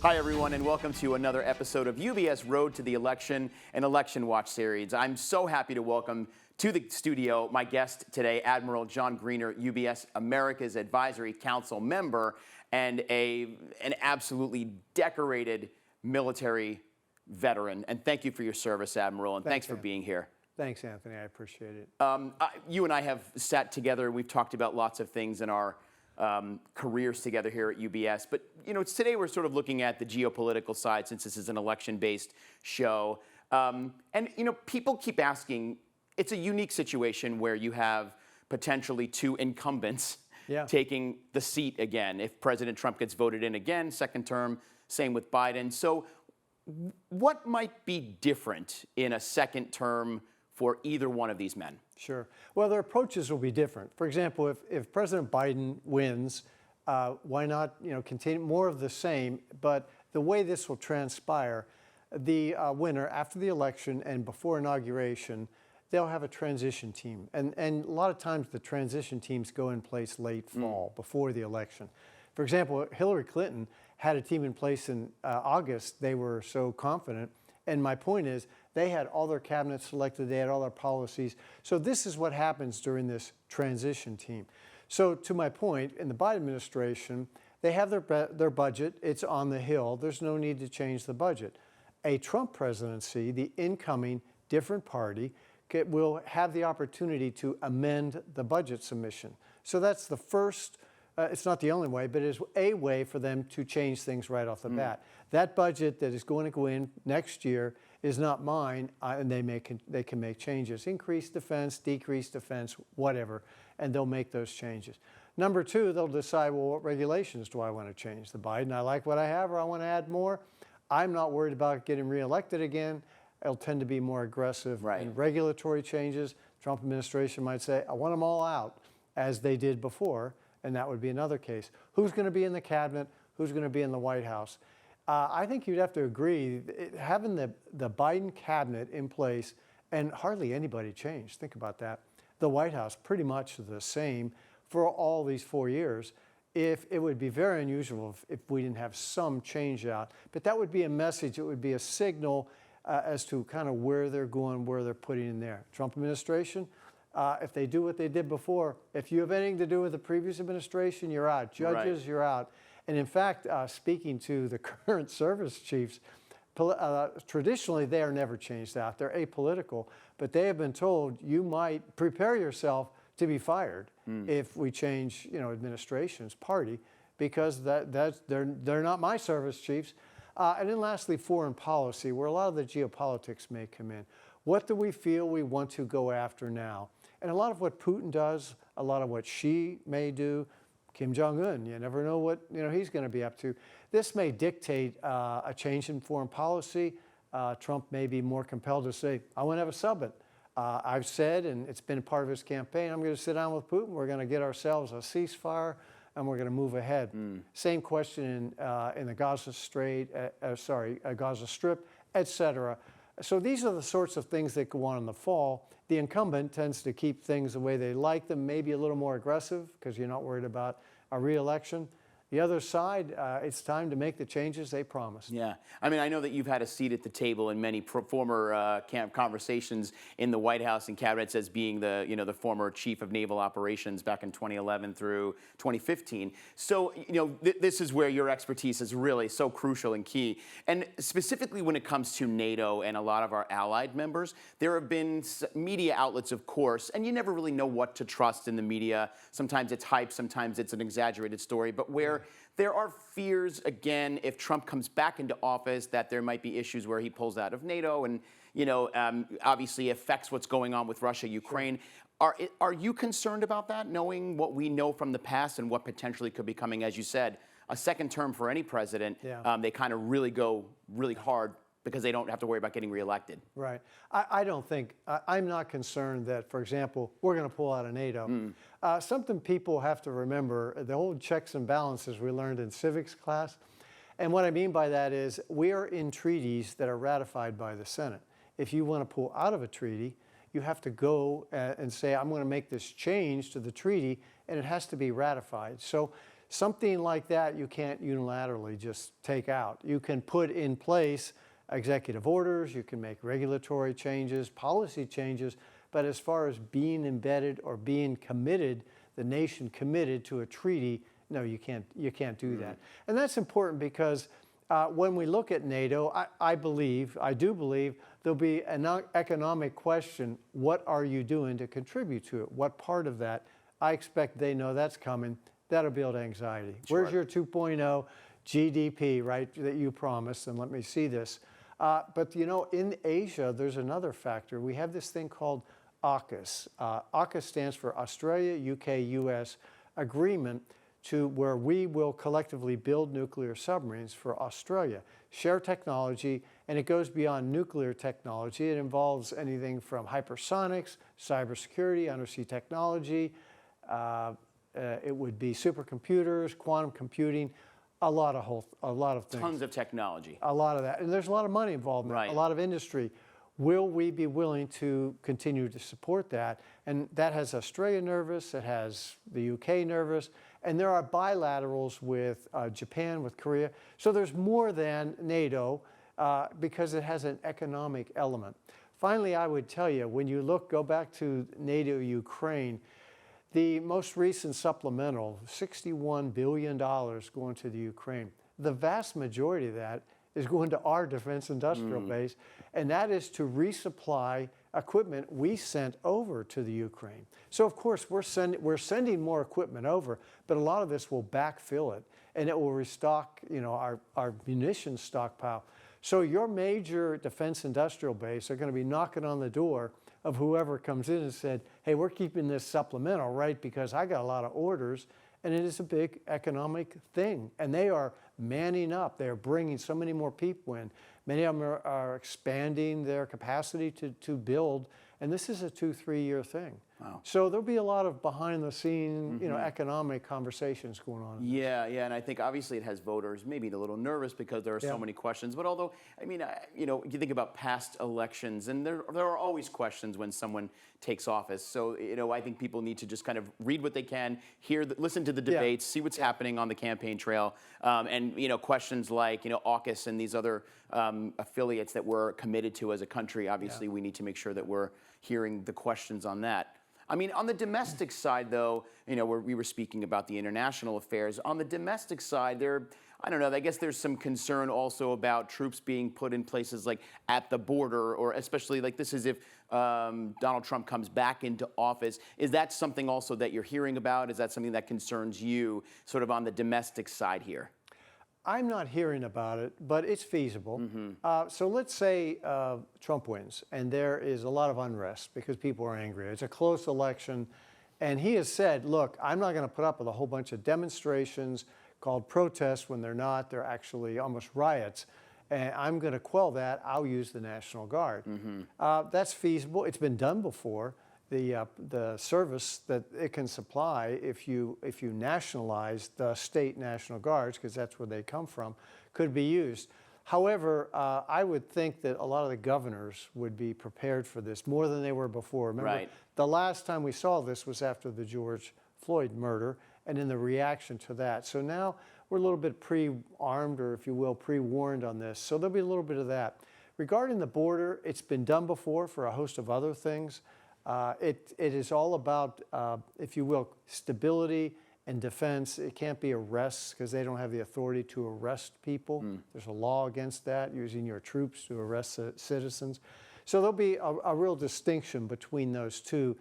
Hi, everyone, and welcome to another episode of UBS Road to the Election, an Election Watch series. I'm so happy to welcome to the studio my guest today, Admiral John Greenert, UBS America's Advisory Council member and an absolutely decorated military veteran. And thank you for your service, Admiral, and thanks for being here. Thanks, Anthony. I appreciate it. You and I have sat together. We've talked about lots of things in our careers together here at UBS. But, today we're sort of looking at the geopolitical side since this is an election-based show. People keep asking, it's a unique situation where you have potentially two incumbents taking the seat again. If President Trump gets voted in again, second term, same with Biden. So what might be different in a second term for either one of these men? Sure. Well, their approaches will be different. For example, if President Biden wins, why not continue more of the same? But the way this will transpire, the winner after the election and before inauguration, they'll have a transition team. And a lot of times the transition teams go in place late fall, before the election. For example, Hillary Clinton had a team in place in August. They were so confident. And my point is, they had all their cabinets selected, they had all their policies. So this is what happens during this transition team. So to my point, in the Biden administration, they have their budget, it's on the Hill, there's no need to change the budget. A Trump presidency, the incoming different party, will have the opportunity to amend the budget submission. So that's the first, it's not the only way, but it is a way for them to change things right off the bat. That budget that is going to go in next year is not mine, and they can make changes. Increase defense, decrease defense, whatever, and they'll make those changes. Number two, they'll decide, well, what regulations do I want to change? The Biden, I like what I have, or I want to add more. I'm not worried about getting reelected again. It'll tend to be more aggressive in regulatory changes. Trump administration might say, I want them all out, as they did before, and that would be another case. Who's going to be in the cabinet? Who's going to be in the White House? I think you'd have to agree, having the Biden cabinet in place and hardly anybody changed. Think about that. The White House pretty much the same for all these 4 years. It would be very unusual if we didn't have some change out. But that would be a message. It would be a signal as to kind of where they're going, where they're putting in there. Trump administration, if they do what they did before, if you have anything to do with the previous administration, you're out. Judges, you're out. And in fact, speaking to the current service chiefs, traditionally they are never changed out. They're apolitical, but they have been told you might prepare yourself to be fired if we change, administration's party, because they're not my service chiefs. And then lastly, foreign policy, where a lot of the geopolitics may come in. What do we feel we want to go after now? And a lot of what Putin does, a lot of what Xi may do, Kim Jong-un, you never know what he's going to be up to. This may dictate a change in foreign policy. Trump may be more compelled to say, I want to have a summit. I've said, and it's been part of his campaign, I'm going to sit down with Putin. We're going to get ourselves a ceasefire, and we're going to move ahead. Same question in the Gaza Gaza Strip, etc. So these are the sorts of things that go on in the fall. The incumbent tends to keep things the way they like them, maybe a little more aggressive because you're not worried about a re-election. The other side, it's time to make the changes they promised. Yeah. I mean, I know that you've had a seat at the table in many former conversations in the White House and cabinets as being the former chief of naval operations back in 2011 through 2015. So, this is where your expertise is really so crucial and key. And specifically when it comes to NATO and a lot of our allied members, there have been media outlets, of course, and you never really know what to trust in the media. Sometimes it's hype, sometimes it's an exaggerated story, but where there are fears, again, if Trump comes back into office, that there might be issues where he pulls out of NATO and, obviously affects what's going on with Russia, Ukraine. Sure. Are you concerned about that, knowing what we know from the past and what potentially could be coming, as you said, a second term for any president? They kind of really go really hard because they don't have to worry about getting reelected. Right. I don't think, I'm not concerned that, for example, we're going to pull out of NATO. Something people have to remember, the old checks and balances we learned in civics class. And what I mean by that is we are in treaties that are ratified by the Senate. If you want to pull out of a treaty, you have to go and say, I'm going to make this change to the treaty, and it has to be ratified. So Something like that you can't unilaterally just take out. You can put in place executive orders, you can make regulatory changes, policy changes, but as far as being embedded or being committed, the nation committed to a treaty, no, you can't do that. And that's important because when we look at NATO, I do believe there'll be an economic question. What are you doing to contribute to it? What part of that? I expect they know that's coming. That'll build anxiety. Sure. Where's your 2.0 GDP, right, that you promised? And let me see this. But you know, in Asia, there's another factor. We have this thing called AUKUS. AUKUS stands for Australia, UK, US Agreement to where we will collectively build nuclear submarines for Australia, share technology, and it goes beyond nuclear technology. It involves anything from hypersonics, cybersecurity, undersea technology. It would be supercomputers, quantum computing, a lot of things. Tons of technology. A lot of that. And there's a lot of money involved in that, a lot of industry. Will we be willing to continue to support that? And that has Australia nervous, it has the UK nervous, and there are bilaterals with Japan, with Korea. So there's more than NATO because it has an economic element. Finally, I would tell you, when you go back to NATO Ukraine, the most recent supplemental, $61 billion going to the Ukraine. The vast majority of that is going to our defense industrial base, and that is to resupply equipment we sent over to the Ukraine. So of course we're sending more equipment over, but a lot of this will backfill it, and it will restock, you know, our munitions stockpile. So your major defense industrial base are going to be knocking on the door of whoever comes in and said, hey, we're keeping this supplemental, right, because I got a lot of orders, and it is a big economic thing. And they are manning up. They're bringing so many more people in. Many of them are expanding their capacity to build, and this is a 2-3 year thing. Wow. So there'll be a lot of behind-the-scene, you know, economic conversations going on. Yeah, and I think obviously it has voters maybe a little nervous because there are so many questions. But although, I mean, you know, you think about past elections, and there are always questions when someone takes office. So, you know, I think people need to just kind of read what they can, listen to the debates, see what's happening on the campaign trail, and, you know, questions like, you know, AUKUS and these other affiliates that we're committed to as a country. Obviously, we need to make sure that we're hearing the questions on that. I mean, on the domestic side, though, you know, we were speaking about the international affairs. On the domestic side, I don't know, I guess there's some concern also about troops being put in places like at the border, or especially like this is if Donald Trump comes back into office. Is that something also that you're hearing about? Is that something that concerns you sort of on the domestic side here? I'm not hearing about it, but it's feasible. So let's say Trump wins, and there is a lot of unrest because people are angry. It's a close election, and he has said, look, I'm not going to put up with a whole bunch of demonstrations called protests when they're not. They're actually almost riots, and I'm going to quell that. I'll use the National Guard. That's feasible. It's been done before. The service that it can supply if you nationalize the state National Guards, because that's where they come from, could be used. However, I would think that a lot of the governors would be prepared for this more than they were before. Remember, the last time we saw this was after the George Floyd murder and in the reaction to that. So now we're a little bit pre-armed, or if you will, pre-warned on this. So there'll be a little bit of that. Regarding the border, it's been done before for a host of other things. It is all about, if you will, stability and defense. It can't be arrests because they don't have the authority to arrest people. There's a law against that, using your troops to arrest citizens. So there'll be a real distinction between those two.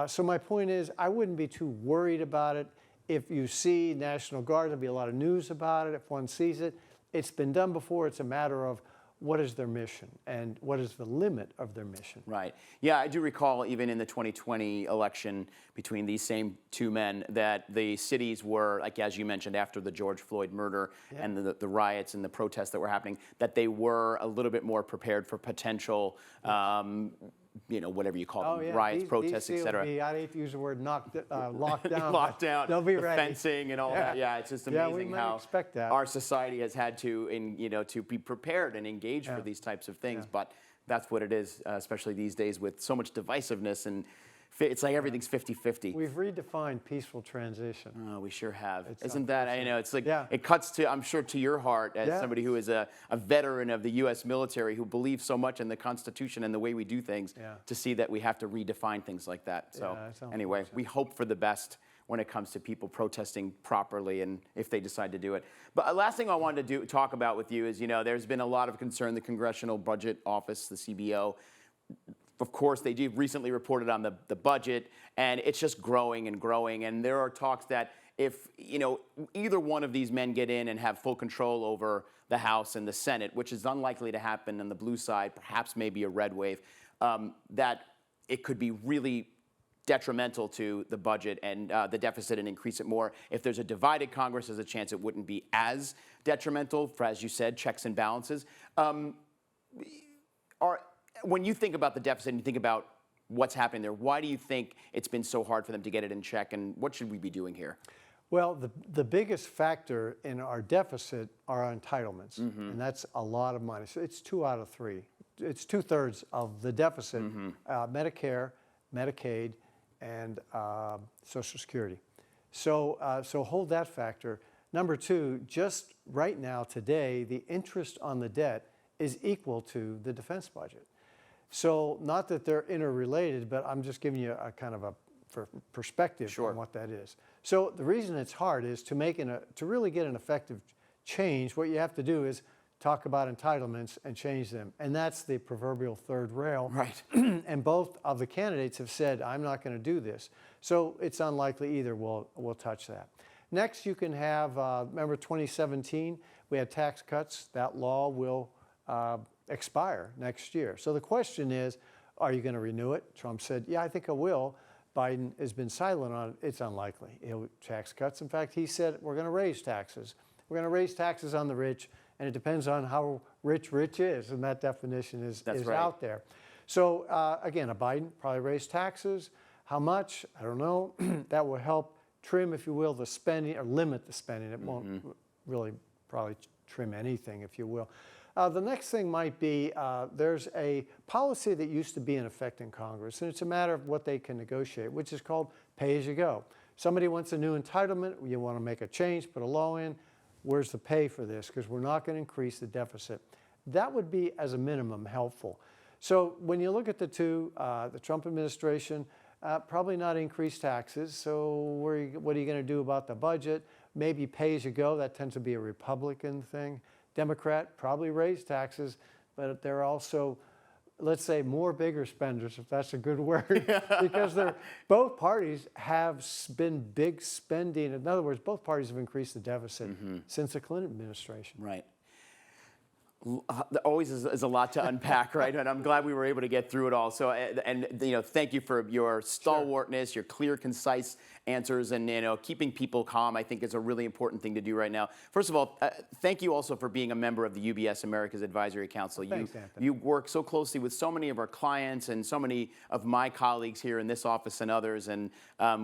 So my point is, I wouldn't be too worried about it. If you see National Guard, there'll be a lot of news about it if one sees it. It's been done before. It's a matter of what is their mission and what is the limit of their mission. Right. Yeah, I do recall even in the 2020 election between these same two men that the cities were, like as you mentioned, after the George Floyd murder and the riots and the protests that were happening, that they were a little bit more prepared for potential you know, whatever you call them, riots, protests, etc. I hate to use the word lockdown. Lockdown, they'll be ready. Fencing and all that. Yeah, it's just amazing how our society has had to, you know, to be prepared and engage for these types of things. But that's what it is, especially these days with so much divisiveness and it's like everything's 50-50. We've redefined peaceful transition. Oh, we sure have. It's Isn't that, I know, it's like, Yeah. it cuts to, I'm sure, to your heart as Yeah. somebody who is a veteran of the U.S. military who believes so much in the Constitution and the way we do things, Yeah. to see that we have to redefine things like that. So Yeah, it's anyway, unfortunate. we hope for the best when it comes to people protesting properly and if they decide to do it. But last thing I wanted to talk about with you is, there's been a lot of concern, the Congressional Budget Office, the CBO. Of course, they recently reported on the budget, and it's just growing and growing. And there are talks that if either one of these men get in and have full control over the House and the Senate, which is unlikely to happen on the blue side, perhaps maybe a red wave, that it could be really detrimental to the budget and the deficit and increase it more. If there's a divided Congress, there's a chance it wouldn't be as detrimental for, as you said, checks and balances. When you think about the deficit and you think about what's happening there, why do you think it's been so hard for them to get it in check, and what should we be doing here? Well, the biggest factor in our deficit are our entitlements, and that's a lot of money. So it's 2 out of 3. It's 2/3 of the deficit, Medicare, Medicaid, and Social Security. So hold that factor. Number 2, just right now, today, the interest on the debt is equal to the defense budget. So not that they're interrelated, but I'm just giving you a kind of a perspective on what that is. So the reason it's hard is to really get an effective change, what you have to do is talk about entitlements and change them. And that's the proverbial third rail. Right. And both of the candidates have said, I'm not going to do this. So it's unlikely either will touch that. Next, you can have, remember 2017, we had tax cuts. That law will expire next year. So the question is, are you going to renew it? Trump said, yeah, I think I will. Biden has been silent on it. It's unlikely. He'll tax cuts. In fact, he said, we're going to raise taxes. We're going to raise taxes on the rich, and it depends on how rich is, and that definition is right. out there. So again, a Biden probably raise taxes. How much? I don't know. That will help trim, if you will, the spending, or limit the spending. It won't really probably trim anything, if you will. The next thing might be there's a policy that used to be in effect in Congress, and it's a matter of what they can negotiate, which is called pay-as-you-go. Somebody wants a new entitlement, you want to make a change, put a law in, where's the pay for this? Because we're not going to increase the deficit. That would be, as a minimum, helpful. So when you look at the two, the Trump administration, probably not increase taxes, so what are you going to do about the budget? Maybe pay-as-you-go, that tends to be a Republican thing. Democrat, probably raise taxes, but they're also, let's say, bigger spenders, if that's a good word, because both parties have been big spending. In other words, both parties have increased the deficit since the Clinton administration. Right. There always is a lot to unpack, right? And I'm glad we were able to get through it all. So, and thank you for your stalwartness, your clear, concise answers, and keeping people calm. I think is a really important thing to do right now. First of all, thank you also for being a member of the UBS America's Advisory Council. Thanks, Anthony. You work so closely with so many of our clients and so many of my colleagues here in this office and others, and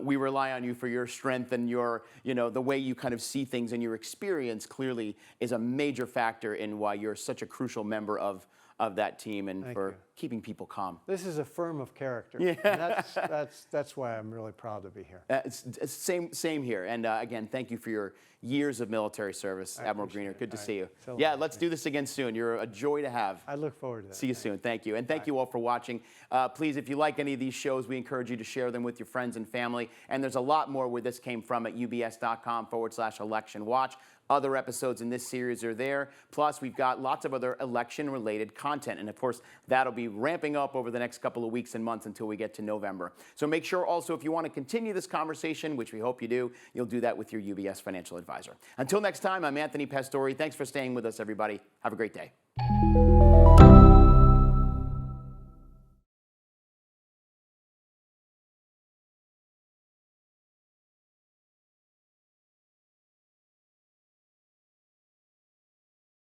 we rely on you for your strength and your, the way you kind of see things, and your experience clearly is a major factor in why you're such a crucial member of that team and keeping people calm. This is a firm of character. Yeah. And that's why I'm really proud to be here. It's same here. And again, thank you for your years of military service, Admiral Greenert. Good to see you. So yeah, let's do this again soon. You're a joy to have. I look forward to that. See you soon. Thank you. And thank you all for watching. Please, if you like any of these shows, we encourage you to share them with your friends and family. And there's a lot more where this came from at ubs.com/election watch. Other episodes in this series are there. Plus, we've got lots of other election-related content. And of course, that'll be ramping up over the next couple of weeks and months until we get to November. So make sure also, if you want to continue this conversation, which we hope you do, you'll do that with your UBS financial advisor. Until next time, I'm Anthony Pastore. Thanks for staying with us, everybody. Have a great day.